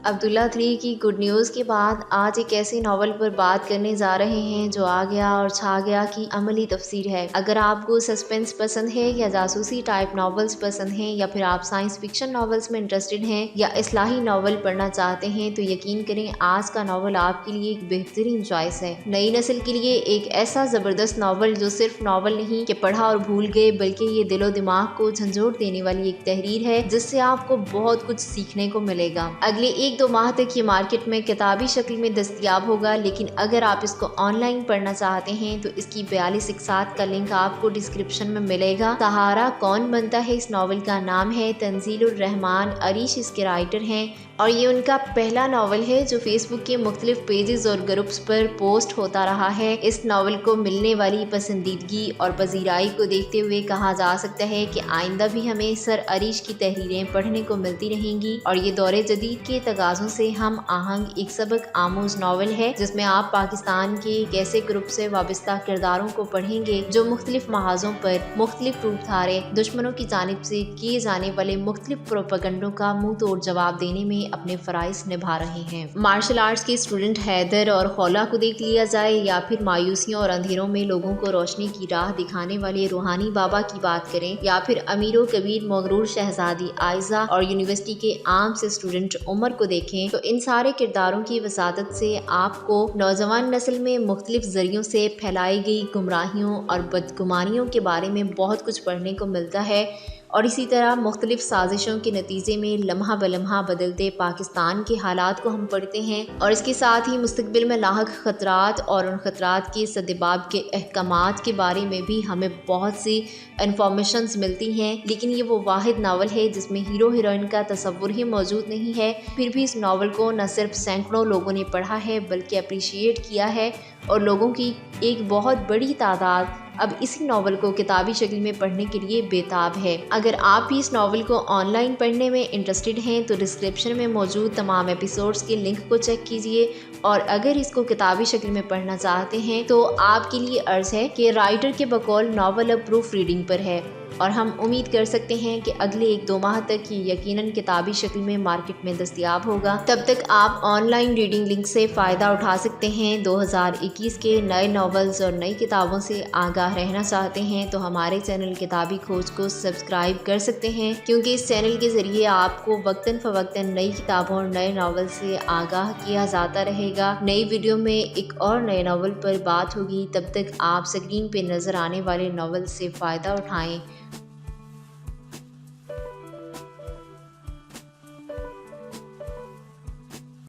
عبداللہ 3 کی good news کے بعد آج ایک ایسے ناول پر بات کرنے جا رہے ہیں جو آ گیا اور چھا گیا کی عملی تفسیر ہے۔ اگر آپ کو سسپینس پسند ہے یا جاسوسی ٹائپ ناولز پسند ہیں یا پھر آپ سائنس فکشن ناولز میں انٹرسٹڈ ہیں یا اصلاحی ناول پڑھنا چاہتے ہیں تو یقین کریں آج کا ناول آپ کے لیے ایک بہترین چوائس ہے۔ نئی نسل کے لیے ایک ایسا زبردست ناول جو صرف ناول نہیں کہ پڑھا اور بھول گئے، بلکہ یہ دل و دماغ کو جھنجھوڑ دینے والی ایک تحریر ہے جس سے آپ کو بہت کچھ سیکھنے کو ملے گا۔ اگلے 1-2 ماہ تک یہ مارکیٹ میں کتابی شکل میں دستیاب ہوگا، لیکن اگر آپ اس کو آن لائن پڑھنا چاہتے ہیں تو اس کی 42 اقساط کا لنک آپ کو ڈسکرپشن میں ملے گا۔ سہارا کون بنتا ہے اس ناول کا نام ہے۔ تنزیل الرحمان عریش اس کے رائٹر ہیں اور یہ ان کا پہلا ناول ہے جو فیس بک کے مختلف پیجز اور گروپس پر پوسٹ ہوتا رہا ہے۔ اس ناول کو ملنے والی پسندیدگی اور پذیرائی کو دیکھتے ہوئے کہا جا سکتا ہے کہ آئندہ بھی ہمیں سر عریش کی تحریریں پڑھنے کو ملتی رہیں گی اور یہ دور جدید کے تقاضوں سے ہم آہنگ ایک سبق آموز ناول ہے جس میں آپ پاکستان کے ایک ایسے گروپ سے وابستہ کرداروں کو پڑھیں گے جو مختلف محاذوں پر مختلف روپ دھارے دشمنوں کی جانب سے کیے جانے والے مختلف پروپیگنڈوں کا منہ توڑ جواب دینے میں اپنے فرائض نبھا رہے ہیں۔ مارشل آرٹس کے اسٹوڈنٹ حیدر اور خولا کو دیکھ لیا جائے یا پھر مایوسیوں اور اندھیروں میں لوگوں کو روشنی کی راہ دکھانے والے روحانی بابا کی بات کریں یا پھر امیر و کبیر مغرور شہزادی عائزہ اور یونیورسٹی کے عام سے اسٹوڈنٹ عمر کو دیکھیں تو ان سارے کرداروں کی وساطت سے آپ کو نوجوان نسل میں مختلف ذریعوں سے پھیلائی گئی گمراہیوں اور بدگمانیوں کے بارے میں بہت کچھ پڑھنے کو ملتا ہے اور اسی طرح مختلف سازشوں کے نتیجے میں لمحہ بلمحہ بدلتے پاکستان کے حالات کو ہم پڑھتے ہیں اور اس کے ساتھ ہی مستقبل میں لاحق خطرات اور ان خطرات کے سدباب کے احکامات کے بارے میں بھی ہمیں بہت سی انفارمیشنز ملتی ہیں۔ لیکن یہ وہ واحد ناول ہے جس میں ہیرو ہیروئن کا تصور ہی موجود نہیں ہے، پھر بھی اس ناول کو نہ صرف سینکڑوں لوگوں نے پڑھا ہے بلکہ اپریشیٹ کیا ہے اور لوگوں کی ایک بہت بڑی تعداد اب اسی ناول کو کتابی شکل میں پڑھنے کے لیے بےتاب ہے۔ اگر آپ بھی اس ناول کو آن لائن پڑھنے میں انٹرسٹڈ ہیں تو ڈسکرپشن میں موجود تمام ایپیسوڈز کے لنک کو چیک کیجئے اور اگر اس کو کتابی شکل میں پڑھنا چاہتے ہیں تو آپ کے لیے عرض ہے کہ رائٹر کے بقول ناول اب پروف ریڈنگ پر ہے اور ہم امید کر سکتے ہیں کہ اگلے 1-2 ماہ تک یہ یقیناً کتابی شکل میں مارکیٹ میں دستیاب ہوگا۔ تب تک آپ آن لائن ریڈنگ لنک سے فائدہ اٹھا سکتے ہیں۔ 2021 کے نئے ناولز اور نئی کتابوں سے آگاہ رہنا چاہتے ہیں تو ہمارے چینل کتابی کھوج کو سبسکرائب کر سکتے ہیں، کیونکہ اس چینل کے ذریعے آپ کو وقتاً فوقتاً نئی کتابوں اور نئے ناول سے آگاہ کیا جاتا رہے گا۔ نئی ویڈیو میں ایک اور نئے ناول پر بات ہوگی، تب تک آپ اسکرین پہ نظر آنے والے ناول سے فائدہ اٹھائیں۔